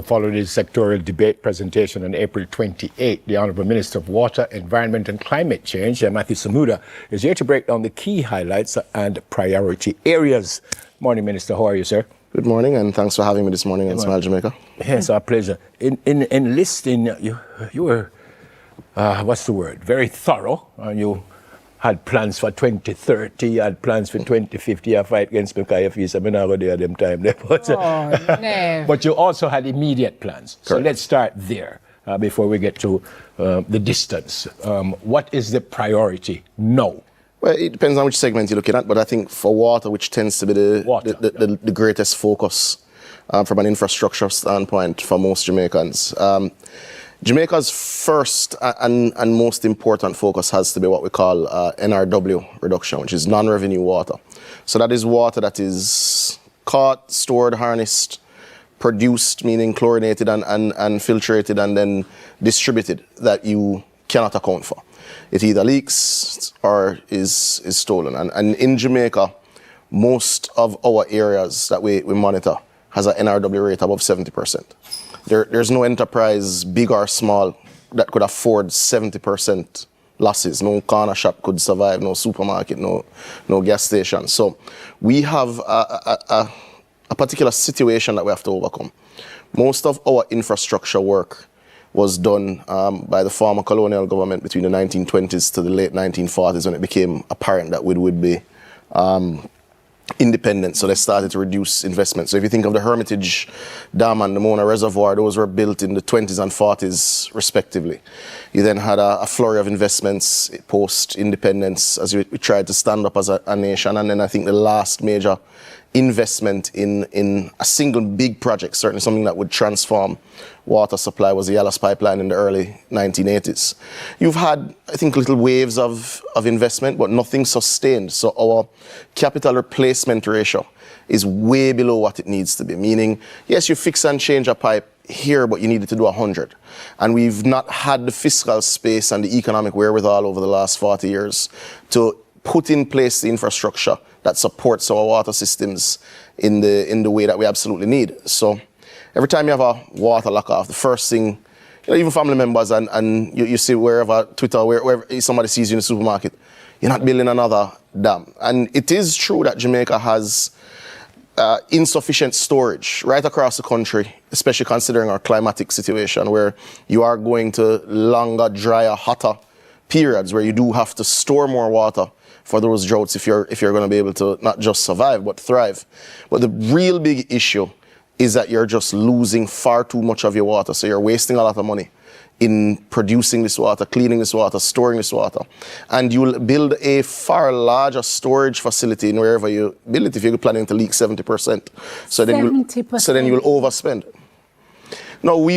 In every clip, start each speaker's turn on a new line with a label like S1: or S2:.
S1: Following his sectoral debate presentation on April 28, the Honourable Minister of Water, Environment and Climate Change, Matthew Samuda, is here to break down the key highlights and priority areas. Morning, Minister. How are you, sir?
S2: Good morning, and thanks for having me this morning in Smile, Jamaica.
S1: Yes, our pleasure. In listing, you were, what's the word, very thorough. You had plans for 2030, you had plans for 2050, a fight against Mekaya Fees. I mean, I go there them time there. But you also had immediate plans. So
S2: Correct.
S1: let's start there before we get to the distance. What is the priority now?
S2: Well, it depends on which segment you're looking at, but I think for water, which tends to be the greatest focus from an infrastructure standpoint for most Jamaicans. Jamaica's first and most important focus has to be what we call NRW reduction, which is non-revenue water. So that is water that is caught, stored, harnessed, produced, meaning chlorinated and filtrated, and then distributed, that you cannot account for. It either leaks or is stolen. And in Jamaica, most of our areas that we monitor has an NRW rate above 70%. There's no enterprise, big or small, that could afford 70% losses. No corner shop could survive, no supermarket, no gas station. So we have a particular situation that we have to overcome. Most of our infrastructure work was done by the former colonial government between the 1920s to the late 1940s, when it became apparent that we would be independent, so they started to reduce investment. So if you think of the Hermitage Dam and the Mona Reservoir, those were built in the 20s and 40s respectively. You then had a flurry of investments post-independence as we tried to stand up as a nation, and then I think the last major investment in a single big project, certainly something that would transform water supply, was the Yallahs Pipeline in the early 1980s. You've had, I think, little waves of investment, but nothing sustained. So our capital replacement ratio is way below what it needs to be, meaning, yes, you fix and change a pipe here, but you needed to do 100. And we've not had the fiscal space and the economic wherewithal over the last 40 years to put in place the infrastructure that supports our water systems in the way that we absolutely need. So every time you have a water lock-off, the first thing, even family members and you see wherever, Twitter, wherever somebody sees you in the supermarket, you're not building another dam. And it is true that Jamaica has insufficient storage right across the country, especially considering our climatic situation, where you are going to longer, drier, hotter periods where you do have to store more water for those droughts if you're going to be able to not just survive but thrive. But the real big issue is that you're just losing far too much of your water. So you're wasting a lot of money in producing this water, cleaning this water, storing this water. And you'll build a far larger storage facility in wherever you build it if you're planning to leak 70%. So then you'll overspend. No, we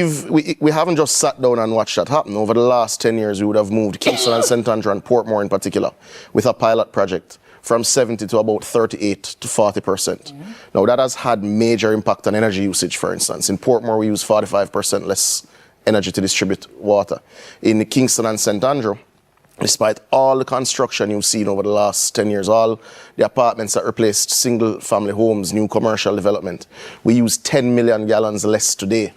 S2: haven't just sat down and watched that happen. Over the last 10 years, we would have moved Kingston and St. Andrew and Portmore in particular with a pilot project from 70 to about 38 to 40%. Mm-hmm. Now, that has had major impact on energy usage, for instance. In Portmore, we use 45% less energy to distribute water. In Kingston and St. Andrew, despite all the construction you've seen over the last 10 years, all the apartments that replaced single-family homes, new commercial development, we use 10 million gallons less today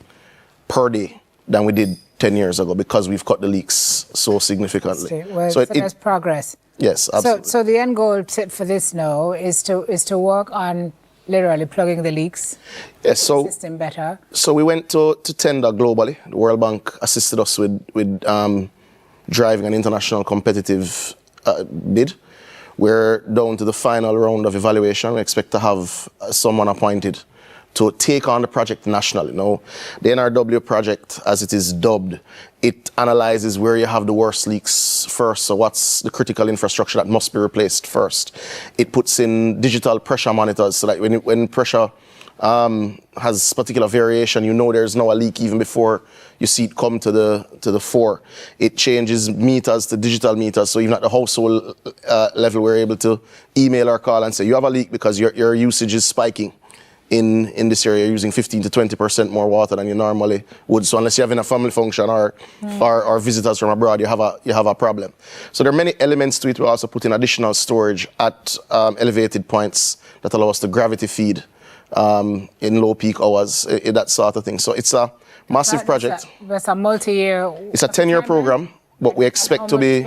S2: per day than we did 10 years ago because we've cut the leaks so significantly.
S3: Well, so that's progress.
S2: Yes, absolutely.
S3: So the end goal for this now is to work on literally plugging the leaks,
S2: yes, so
S3: the system better.
S2: So we went to tender globally. The World Bank assisted us with driving an international competitive bid. We're down to the final round of evaluation. We expect to have someone appointed to take on the project nationally. Now, the NRW project, as it is dubbed, it analyzes where you have the worst leaks first. So what's the critical infrastructure that must be replaced first? It puts in digital pressure monitors so that when pressure has particular variation, you know there's now a leak even before you see it come to the fore. It changes meters to digital meters, so even at the household level, we're able to email or call and say, you have a leak because your usage is spiking. In this area, you're using 15 to 20% more water than you normally would. So unless you're having a family function or visitors from abroad, you have a problem. So there are many elements to it. We also put in additional storage at elevated points that allow us to gravity feed in low peak hours, that sort of thing. So it's a massive project.
S3: That's a multi-year.
S2: It's a 10-year program, but we expect to be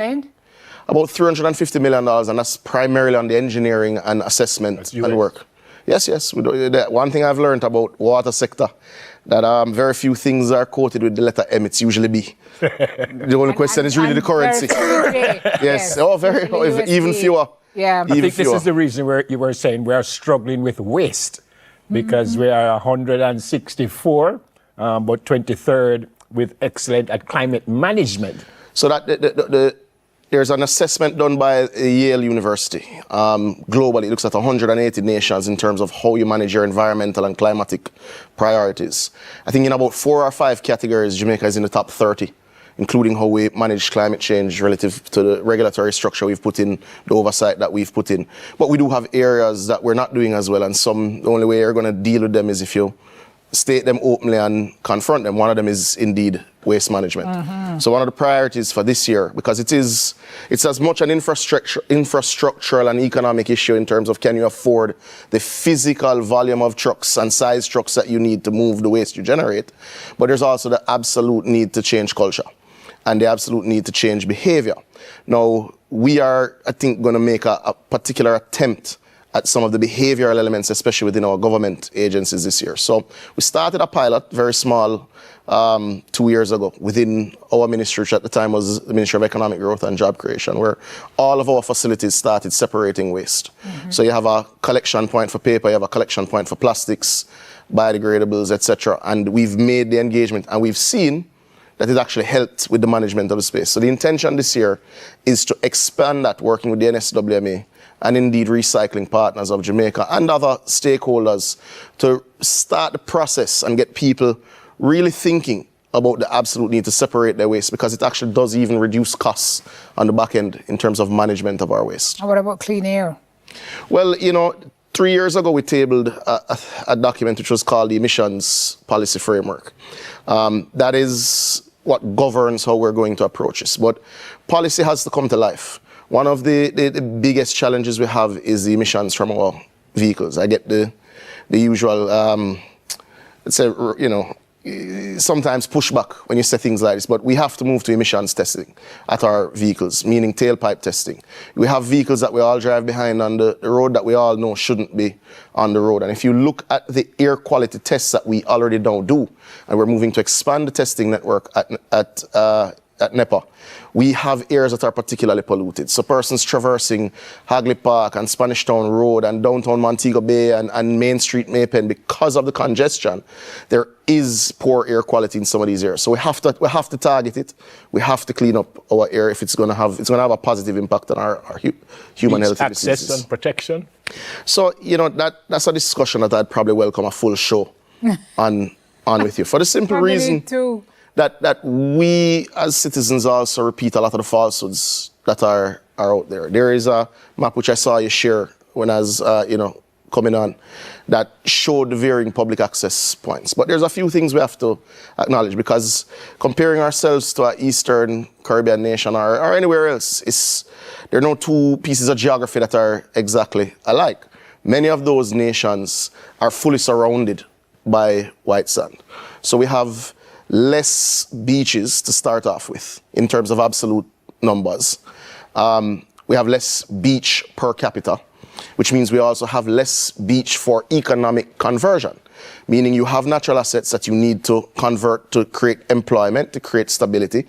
S2: about $350 million, and that's primarily on the engineering and assessment and work. Yes. We do, that. One thing I've learned about water sector, that very few things are quoted with the letter M. It's usually B. The only question is really the currency. Yes. Even fewer.
S3: Yeah.
S1: I think this is the reason where you were saying we are struggling with waste, because we are 164, but 23rd with excellent at climate management.
S2: So that there's an assessment done by Yale University. Globally, it looks at 180 nations in terms of how you manage your environmental and climatic priorities. I think in about 4 or 5 categories, Jamaica is in the top 30, including how we manage climate change relative to the regulatory structure we've put in, the oversight that we've put in. But we do have areas that we're not doing as well, and the only way you're going to deal with them is if you state them openly and confront them. One of them is indeed waste management. So one of the priorities for this year, because it's as much an infrastructural and economic issue in terms of can you afford the physical volume of trucks and size trucks that you need to move the waste you generate, but there's also the absolute need to change culture and the absolute need to change behavior. Now, we are, I think, going to make a particular attempt at some of the behavioral elements, especially within our government agencies this year. So we started a pilot, very small, 2 years ago within our ministry, which at the time was the Ministry of Economic Growth and Job Creation, where all of our facilities started separating waste. So you have a collection point for paper, you have a collection point for plastics, biodegradables, etc. And we've made the engagement, and we've seen that it actually helped with the management of the space. So the intention this year is to expand that, working with the NSWMA and indeed recycling partners of Jamaica and other stakeholders to start the process and get people really thinking about the absolute need to separate their waste, because it actually does even reduce costs on the back end in terms of management of our waste.
S3: And what about clean air?
S2: Well, 3 years ago we tabled a document which was called the Emissions Policy Framework. That is what governs how we're going to approach this. But policy has to come to life. One of the biggest challenges we have is the emissions from our vehicles. I get the usual, let's say, sometimes pushback when you say things like this, but we have to move to emissions testing at our vehicles, meaning tailpipe testing. We have vehicles that we all drive behind on the road that we all know shouldn't be on the road. And if you look at the air quality tests that we already now do, and we're moving to expand the testing network at NEPA, we have areas that are particularly polluted. So persons traversing Hagley Park and Spanish Town Road and downtown Montego Bay and Main Street Maypen, because of the congestion, there is poor air quality in some of these areas. So we have to target it. We have to clean up our air if it's going to have a positive impact on our human health.
S1: Access and protection.
S2: So that's a discussion that I'd probably welcome a full show on with you, for the simple reason that we as citizens also repeat a lot of the falsehoods that are out there. There is a map which I saw you share when I was coming on that showed the varying public access points. But there's a few things we have to acknowledge, because comparing ourselves to an Eastern Caribbean nation or anywhere else, there are no two pieces of geography that are exactly alike. Many of those nations are fully surrounded by white sand. So we have less beaches to start off with in terms of absolute numbers. We have less beach per capita, which means we also have less beach for economic conversion, meaning you have natural assets that you need to convert to create employment, to create stability.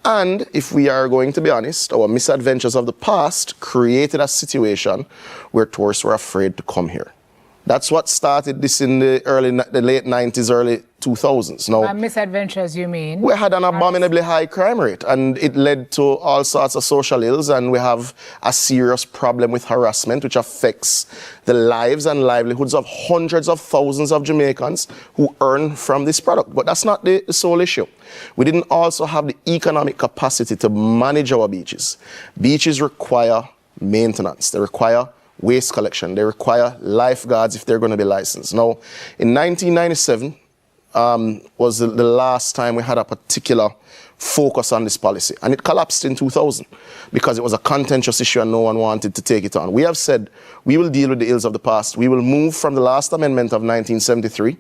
S2: And if we are going to be honest, our misadventures of the past created a situation where tourists were afraid to come here. That's what started this in the late 90s, early 2000s. Now,
S3: By misadventures, you mean?
S2: We had an abominably high crime rate, and it led to all sorts of social ills, and we have a serious problem with harassment, which affects the lives and livelihoods of hundreds of thousands of Jamaicans who earn from this product. But that's not the sole issue. We didn't also have the economic capacity to manage our beaches. Beaches require maintenance. They require waste collection. They require lifeguards if they're going to be licensed. Now, in 1997 was the last time we had a particular focus on this policy. And it collapsed in 2000 because it was a contentious issue and no one wanted to take it on. We have said we will deal with the ills of the past. We will move from the last amendment of 1973,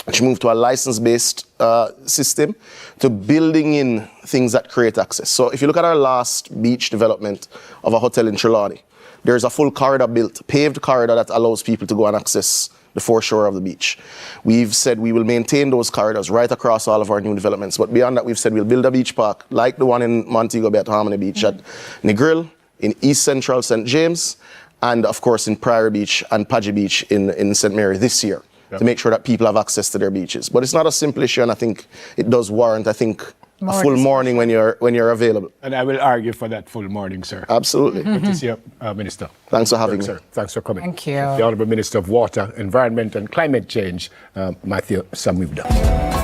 S2: which moved to a license-based system, to building in things that create access. So if you look at our last beach development of a hotel in Trelawney, there's a full corridor built, paved corridor that allows people to go and access the foreshore of the beach. We've said we will maintain those corridors right across all of our new developments. But beyond that, we've said we'll build a beach park like the one in Montego Bay at Harmony Beach, at Negril, in East Central St. James, and of course in Priory Beach and Padgy Beach in St. Mary this year, to make sure that people have access to their beaches. But it's not a simple issue, and I think it does warrant, a full morning when you're available.
S1: And I will argue for that full morning, sir.
S2: Absolutely.
S1: Good to see you, Minister.
S2: Thanks for having me.
S1: Sir. Thanks for coming.
S3: Thank you.
S1: The Honourable Minister of Water, Environment and Climate Change, Matthew Samuda.